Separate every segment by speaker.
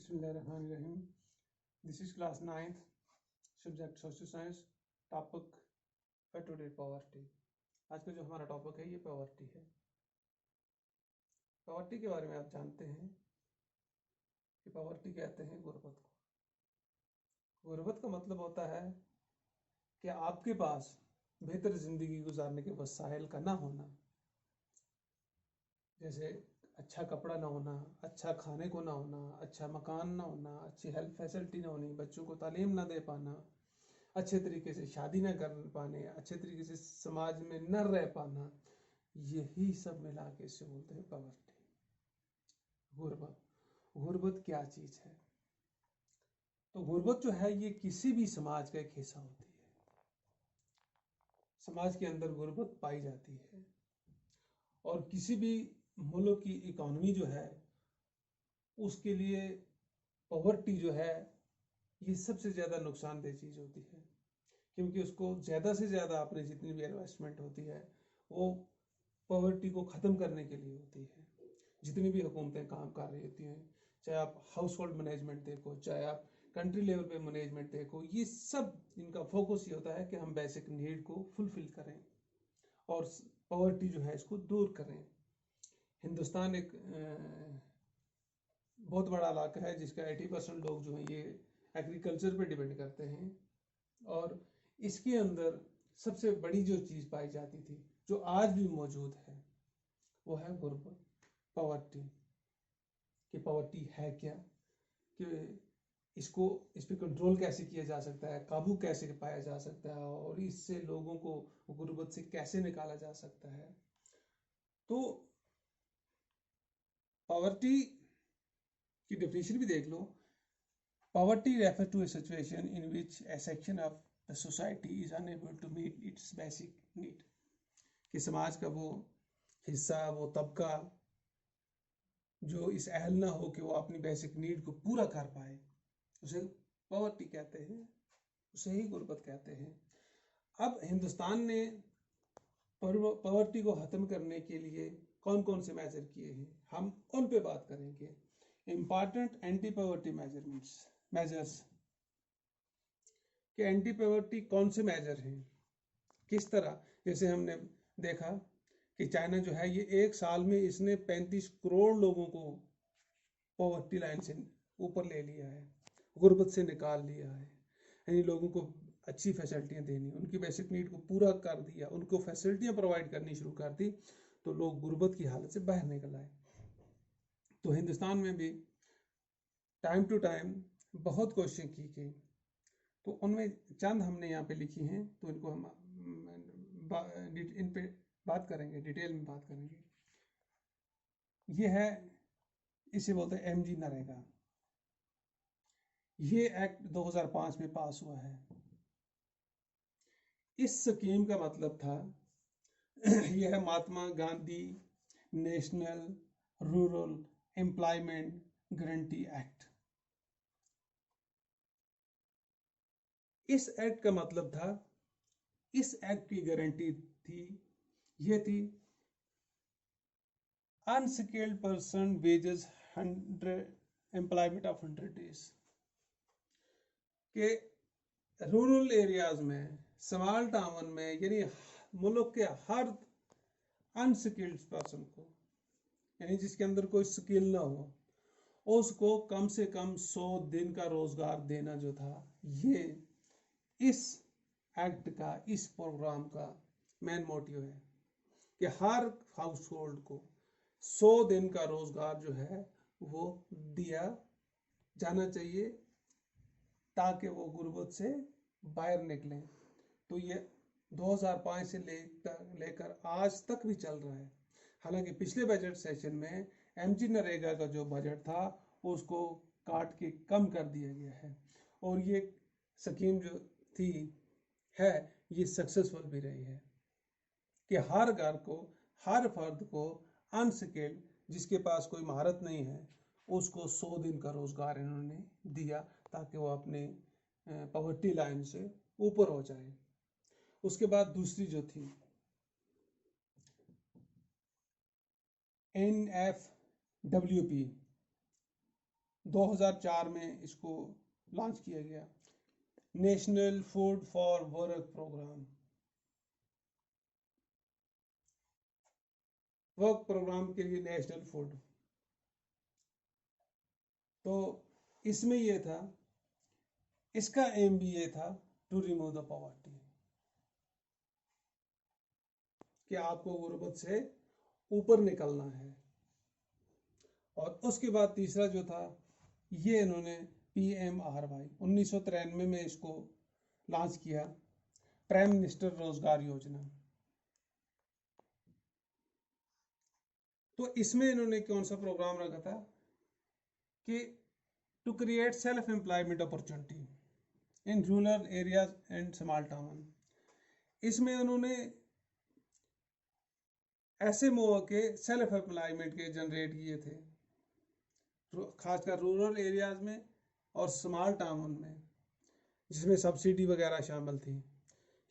Speaker 1: Bismillahirrahmanirrahim. This is class 9th, subject social science, topic for today poverty. आज का जो हमारा टॉपिक है ये पॉवर्टी है। पॉवर्टी के बारे में आप जानते हैं कि पॉवर्टी कहते हैं गुर्बत को। गुर्बत का मतलब होता है कि आपके पास बेहतर जिंदगी गुजारने के वसाइल का ना होना, जैसे अच्छा कपड़ा ना होना, अच्छा खाने को ना होना, अच्छा मकान ना होना, अच्छी हेल्थ फैसिलिटी ना होनी, बच्चों को तालीम ना दे पाना, अच्छे तरीके से शादी ना कर पाने, अच्छे तरीके से समाज में न रह पाना, यही सब मिला के इसे बोलते हैं पॉवर्टी, गुर्बत। गुर्बत क्या चीज़ है? तो गुर्बत जो है ये किसी भी समाज का एक हिस्सा होती है। समाज के अंदर गुर्बत पाई जाती है और किसी भी मुल्क की इकोनॉमी जो है उसके लिए पॉवर्टी जो है ये सबसे ज़्यादा नुकसानदेह चीज़ होती है, क्योंकि उसको ज़्यादा से ज़्यादा आपने जितनी भी इन्वेस्टमेंट होती है वो पॉवर्टी को ख़त्म करने के लिए होती है। जितनी भी हुकूमतें काम कर रही होती हैं, चाहे आप हाउस होल्ड मैनेजमेंट देखो, चाहे आप कंट्री लेवल पे मैनेजमेंट देखो, ये सब इनका फोकस ये होता है कि हम बेसिक नीड को फुलफिल करें और पॉवर्टी जो है इसको दूर करें। हिंदुस्तान एक बहुत बड़ा इलाका है जिसका 80% लोग जो हैं ये एग्रीकल्चर पे डिपेंड करते हैं, और इसके अंदर सबसे बड़ी जो चीज़ पाई जाती थी जो आज भी मौजूद है वो है गुर्बत, पॉवर्टी। कि पॉवर्टी है क्या, कि इस पे कंट्रोल कैसे किया जा सकता है, काबू कैसे पाया जा सकता है और इससे लोगों को गुर्बत से कैसे निकाला जा सकता है। तो पॉवर्टी की डेफिनेशन भी देख लो। Poverty refer to a situation in which a section of the society is unable to meet its basic need. कि समाज का वो हिस्सा, वो तबका जो इस अहल ना हो कि वो अपनी बेसिक नीड को पूरा कर पाए, उसे पॉवर्टी कहते हैं, उसे ही गुर्बत कहते हैं। अब हिंदुस्तान ने पॉवर्टी को ख़त्म करने के लिए कौन कौन से मेजर किए हैं, हम उन पे बात करेंगे। इम्पॉर्टेंट एंटी पॉवर्टी मेजर्स के एंटी पॉवर्टी कौन से मेजर हैं, किस तरह। जैसे हमने देखा कि चाइना जो है ये एक साल में इसने 35 करोड़ लोगों को पॉवर्टी लाइन से ऊपर ले लिया है, गुर्बत से निकाल लिया है। यानी लोगों को अच्छी फैसिलिटियाँ देनी, उनकी बेसिक नीड को पूरा कर दिया, उनको फैसिलिटियाँ प्रोवाइड करनी शुरू कर दी, तो लोग गुर्बत की हालत से बाहर निकल आए। तो हिंदुस्तान में भी टाइम टू टाइम बहुत कोशिशें की गई, तो उनमें चंद हमने यहाँ पे लिखी हैं, तो इनको हम इन पे बात करेंगे, डिटेल में बात करेंगे। ये है, इसे बोलते हैं MG नरेगा। ये एक्ट 2005 में पास हुआ है। इस स्कीम का मतलब था यह है Mahatma Gandhi national rural employment guarantee act. इस एक्ट का मतलब था, इस एक्ट की गारंटी थी, ये थी unskilled person wages 100 employment of 100 days. के रूरल एरियाज में, स्मॉल टाउन में, यानी मुल्क के हर अनस्किल्ड पर्सन को, यानी जिसके अंदर कोई स्किल ना हो, उसको कम से कम 100 दिन का रोजगार देना जो था, ये इस एक्ट का, इस प्रोग्राम का मेन मोटिव है कि हर हाउस होल्ड को 100 दिन का रोजगार जो है वो दिया जाना चाहिए ताकि वो गुर्बत से बाहर निकलें। तो ये 2005 से लेकर आज तक भी चल रहा है। हालांकि पिछले बजट सेशन में MG नरेगा का जो बजट था उसको काट के कम कर दिया गया है, और ये स्कीम जो थी है ये सक्सेसफुल भी रही है कि हर घर को, हर फर्द को अनस्किल्ड, जिसके पास कोई महारत नहीं है, उसको 100 दिन का रोजगार इन्होंने दिया ताकि वो अपने पॉवर्टी लाइन से ऊपर हो जाए। उसके बाद दूसरी जो थी NFWP, 2004 में इसको लॉन्च किया गया, national food for work programme. Work programme के लिए नेशनल फूड, तो इसमें ये था, इसका एम भी ये था टू रिमूव द पॉवर्टी, कि आपको गुर्बत से ऊपर निकलना है। और उसके बाद तीसरा जो था, ये इन्होंने PMRY 1993 में इसको लॉन्च किया, प्राइम मिनिस्टर रोजगार योजना। तो इसमें इन्होंने कौन सा प्रोग्राम रखा था कि to create self employment opportunity in rural areas and small town. इसमें उन्होंने ऐसे मौके सेल्फ एम्प्लॉयमेंट के जनरेट किए थे, खासकर रूरल एरियाज में और स्मॉल टाउन में, जिसमें सब्सिडी वगैरह शामिल थी,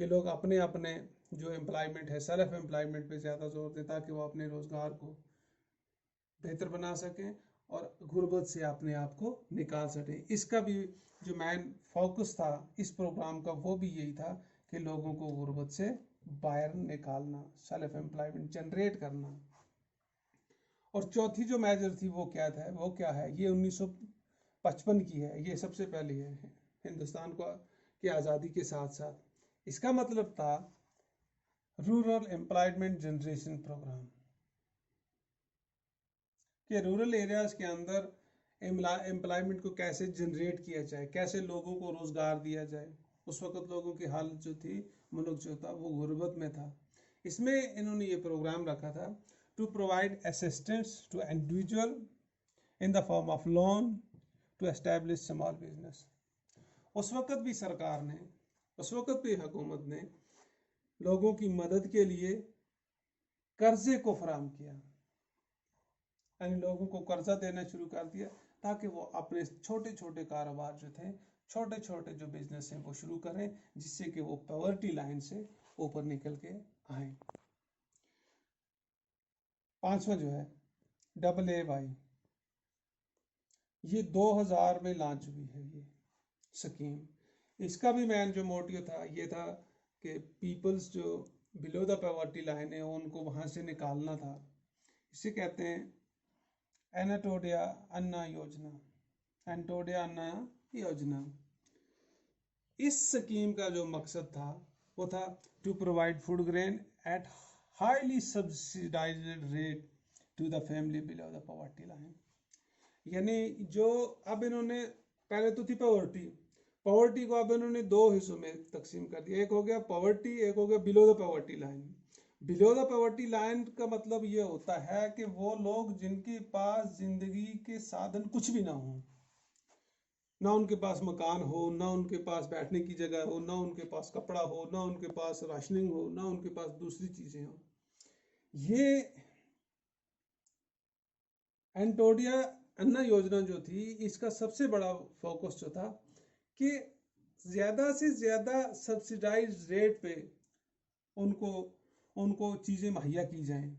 Speaker 1: कि लोग अपने अपने जो एम्प्लॉयमेंट है, सेल्फ एम्प्लॉयमेंट पे ज़्यादा जोर दें, ताकि वो अपने रोज़गार को बेहतर बना सकें और गुर्बत से अपने आप को निकाल सकें। इसका भी जो मेन फोकस था इस प्रोग्राम का, वो भी यही था कि लोगों को गुर्बत से बाहर निकालना, सेल्फ एम्प्लॉयमेंट जनरेट करना। और चौथी जो मेजर थी वो क्या था, वो क्या है, ये 1955 की है, ये सबसे पहले है हिंदुस्तान को की आज़ादी के साथ साथ। इसका मतलब था रूरल एम्प्लॉयमेंट जनरेशन प्रोग्राम, कि रूरल एरियाज के अंदर एम्प्लॉयमेंट को कैसे जनरेट किया जाए, कैसे लोगों को रोजगार दिया जाए। उस वक्त लोगों की हालत जो थी, मुल्क जो था वो गुर्बत में था। इसमें इन्होंने ये प्रोग्राम रखा था to provide assistance to individual in the form of loan to establish small business. उस वक्त भी सरकार ने, उस वक्त भी हुकूमत ने लोगों की मदद के लिए कर्जे को फराहम किया, यानी लोगों को कर्जा देना शुरू कर दिया, ताकि वो अपने छोटे छोटे कारोबार जो थे, छोटे छोटे जो बिजनेस हैं वो शुरू करें, जिससे कि वो पॉवर्टी लाइन से ऊपर निकल के आए। पांचवा जो है AAY, ये 2000 में लॉन्च हुई है ये स्कीम। इसका भी मेन जो मोटिव था ये था कि पीपल्स जो बिलो द पॉवर्टी लाइन है उनको वहां से निकालना था। इसे कहते हैं एनाटोडिया अन्ना योजना, एंटोडिया अन्ना योजना। इस स्कीम का जो मकसद था वो था to provide food grain at highly subsidised rate to the family below the poverty line. यानी जो अब इन्होंने, पहले तो थी पॉवर्टी, पॉवर्टी को अब इन्होंने दो हिस्सों में तकसीम कर दिया, एक हो गया पॉवर्टी, एक हो गया below the poverty line. Below the poverty line का मतलब ये होता है कि वो लोग जिनके पास जिंदगी के साधन कुछ भी ना हो, ना उनके पास मकान हो, ना उनके पास बैठने की जगह हो, ना उनके पास कपड़ा हो, ना उनके पास राशनिंग हो, ना उनके पास दूसरी चीजें हो। ये एंटोडिया अन्ना योजना जो थी, इसका सबसे बड़ा फोकस जो था कि ज्यादा से ज्यादा सब्सिडाइज रेट पे उनको उनको चीजें मुहैया की जाएं,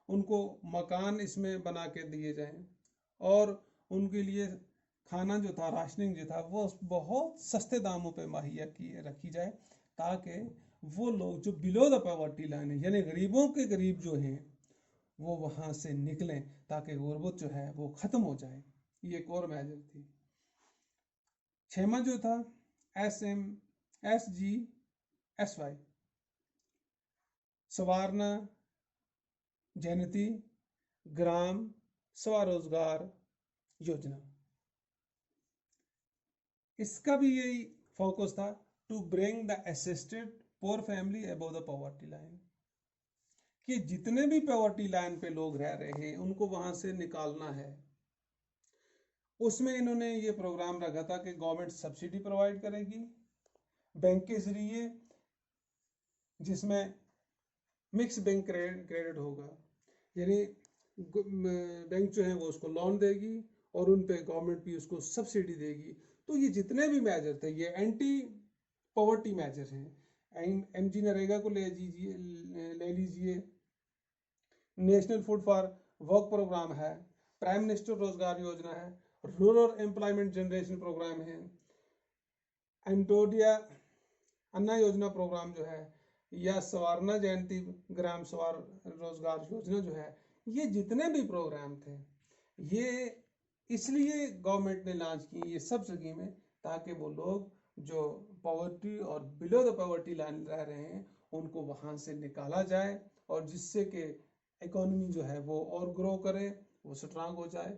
Speaker 1: उनको मकान इसमें बना के दिए जाएं, और उनके लिए खाना जो था, राशनिंग जो था, वो बहुत सस्ते दामों पे मुहैया की रखी जाए, ताकि वो लोग जो बिलो द पॉवर्टी लाइन है, यानी गरीबों के गरीब जो हैं, वो वहां से निकलें, ताकि गुर्बत जो है वो खत्म हो जाए। ये एक और मेजर थी। छठवां जो था SMSGSY, सवारना जयंती ग्राम स्वरोजगार योजना। इसका भी यही फोकस था to bring the assisted poor family above the poverty line, कि जितने भी पॉवर्टी लाइन पे लोग रह रहे हैं उनको वहां से निकालना है। उसमें इन्होंने ये प्रोग्राम रखा था कि गवर्नमेंट सब्सिडी प्रोवाइड करेगी बैंक के जरिए, जिसमें मिक्स बैंक क्रेडिट होगा, यानी बैंक जो है वो उसको लोन देगी और उन पे गवर्नमेंट भी उसको सब्सिडी देगी। तो ये जितने भी मेजर थे ये एंटी पॉवर्टी मेजर हैं। MG नरेगा को ले लीजिए, national food for work programme है, प्राइम मिनिस्टर रोजगार योजना है, रूरल एम्प्लॉयमेंट जनरेशन प्रोग्राम है, अंत्योदय अन्ना योजना प्रोग्राम जो है, या स्वर्ण जयंती ग्राम स्वर रोजगार योजना जो है, ये जितने भी प्रोग्राम थे ये इसलिए गवर्नमेंट ने लॉन्च की ये सब स्कीमें, ताकि वो लोग जो पॉवर्टी और बिलो द पॉवर्टी लाइन रह रहे हैं उनको वहां से निकाला जाए, और जिससे कि इकोनॉमी जो है वो और ग्रो करे, वो स्ट्रांग हो जाए।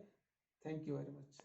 Speaker 1: Thank you very much.